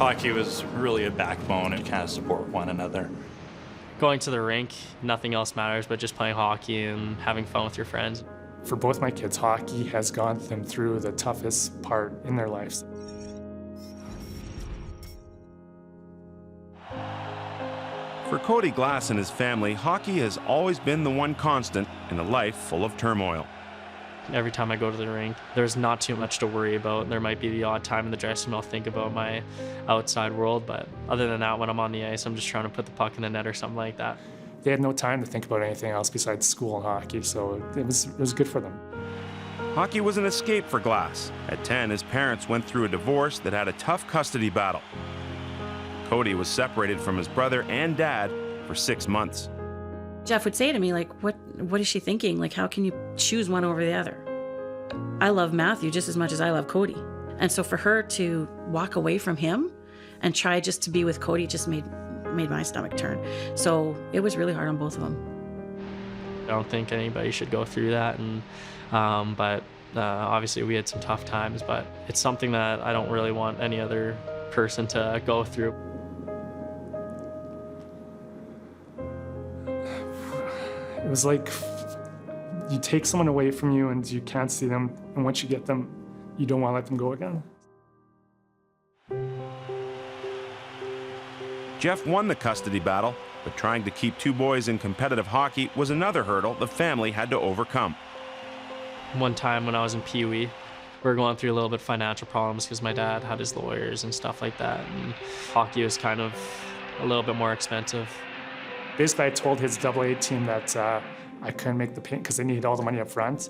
Hockey was really a backbone and kind of support one another. Going to the rink, nothing else matters but just playing hockey and having fun with your friends. For both my kids, hockey has gone them through the toughest part in their lives. For Cody Glass and his family, hockey has always been the one constant in a life full of turmoil. Every time I go to the rink, there's not too much to worry about. There might be the odd time in the dressing room I'll think about my outside world, but other than that, when I'm on the ice, I'm just trying to put the puck in the net or something like that. They had no time to think about anything else besides school and hockey, so it was good for them. Hockey was an escape for Glass. At 10, his parents went through a divorce that had a tough custody battle. Cody was separated from his brother and dad for 6 months. Jeff would say to me, like, what is she thinking? Like, how can you choose one over the other? I love Matthew just as much as I love Cody. And so for her to walk away from him and try just to be with Cody just made my stomach turn. So it was really hard on both of them. I don't think anybody should go through that, and but obviously we had some tough times, but it's something that I don't really want any other person to go through. It was like you take someone away from you and you can't see them, and once you get them, you don't want to let them go again. Jeff won the custody battle, but trying to keep two boys in competitive hockey was another hurdle the family had to overcome. One time when I was in Pee Wee, we were going through a little bit of financial problems because my dad had his lawyers and stuff like that, and hockey was kind of a little bit more expensive. Basically, I told his AA team that I couldn't make the payment because they needed all the money up front,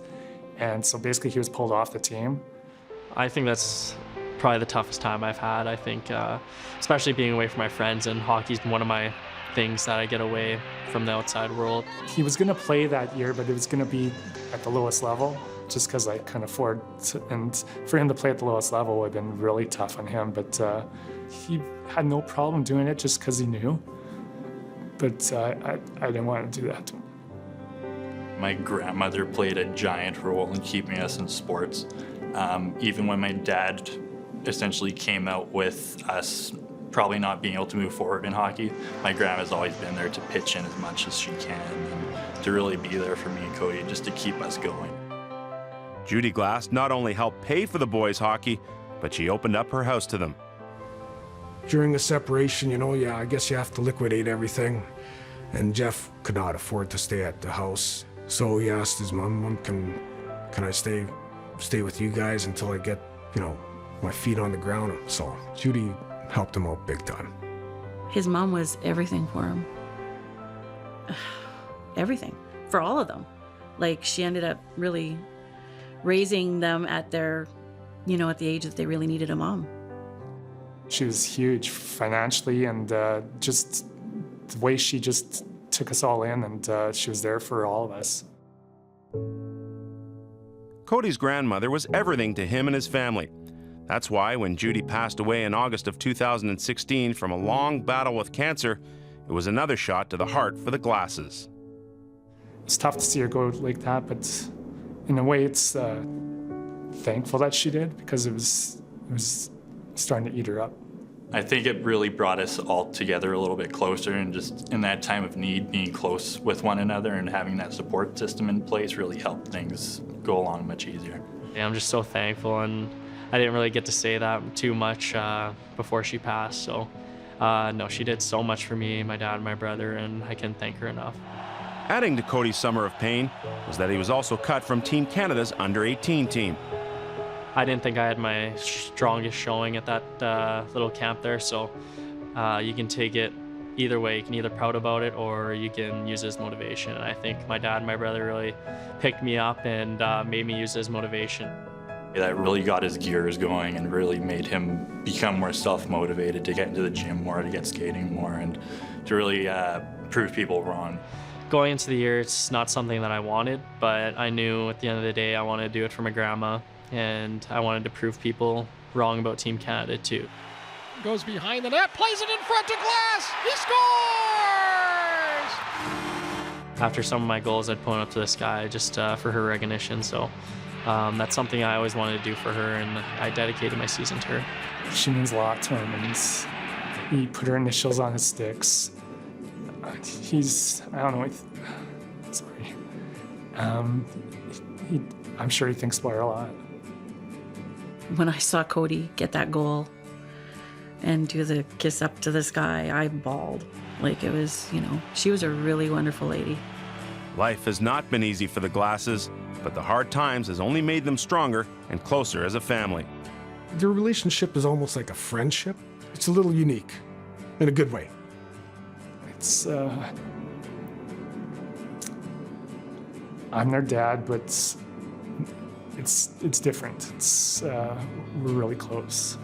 and so basically he was pulled off the team. I think that's probably the toughest time I've had. I think, especially being away from my friends, and hockey's one of my things that I get away from the outside world. He was going to play that year, but it was going to be at the lowest level, just because I couldn't afford to, and for him to play at the lowest level would have been really tough on him, but he had no problem doing it just because he knew. But I didn't want to do that to him. My grandmother played a giant role in keeping us in sports. Even when my dad essentially came out with us probably not being able to move forward in hockey, my grandma's always been there to pitch in as much as she can and to really be there for me and Cody just to keep us going. Judy Glass not only helped pay for the boys' hockey, but she opened up her house to them. During the separation, I guess you have to liquidate everything. And Jeff could not afford to stay at the house. So he asked his mom, can I stay with you guys until I get, my feet on the ground? So Judy helped him out big time. His mom was everything for him. Everything. For all of them. Like, she ended up really raising them at their, at the age that they really needed a mom. She was huge financially, and just the way she just took us all in, and she was there for all of us. Cody's grandmother was everything to him and his family. That's why when Judy passed away in August of 2016 from a long battle with cancer, it was another shot to the heart for the Glasses. It's tough to see her go like that, but in a way it's thankful that she did, because it was starting to eat her up. I think it really brought us all together a little bit closer, and just in that time of need, being close with one another and having that support system in place really helped things go along much easier. Yeah, I'm just so thankful, and I didn't really get to say that too much before she passed. So no, she did so much for me, my dad and my brother, and I can't thank her enough. Adding to Cody's summer of pain was that he was also cut from Team Canada's under-18 team. I didn't think I had my strongest showing at that little camp there, so you can take it either way. You can either pout about it or you can use it as motivation. And I think my dad and my brother really picked me up and made me use it as motivation. That really got his gears going and really made him become more self-motivated to get into the gym more, to get skating more, and to really prove people wrong. Going into the year, it's not something that I wanted, but I knew at the end of the day I wanted to do it for my grandma, and I wanted to prove people wrong about Team Canada too. Goes behind the net, plays it in front to Glass, he scores! After some of my goals, I'd point up to the sky just for her recognition, so That's something I always wanted to do for her, and I dedicated my season to her. She means a lot to him, and he put her initials on his sticks. I don't know, sorry. I'm sure he thinks about her a lot. When I saw Cody get that goal and do the kiss up to the sky, I bawled. Like, it was, she was a really wonderful lady. Life has not been easy for the Glasses, but the hard times has only made them stronger and closer as a family. Their relationship is almost like a friendship. It's a little unique, in a good way. It's, I'm their dad, but it's different. We're really close.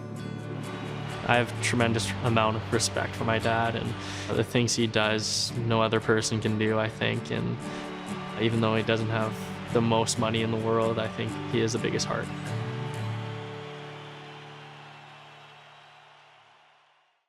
I have tremendous amount of respect for my dad, and the things he does, no other person can do, I think. And even though he doesn't have the most money in the world, I think he has the biggest heart.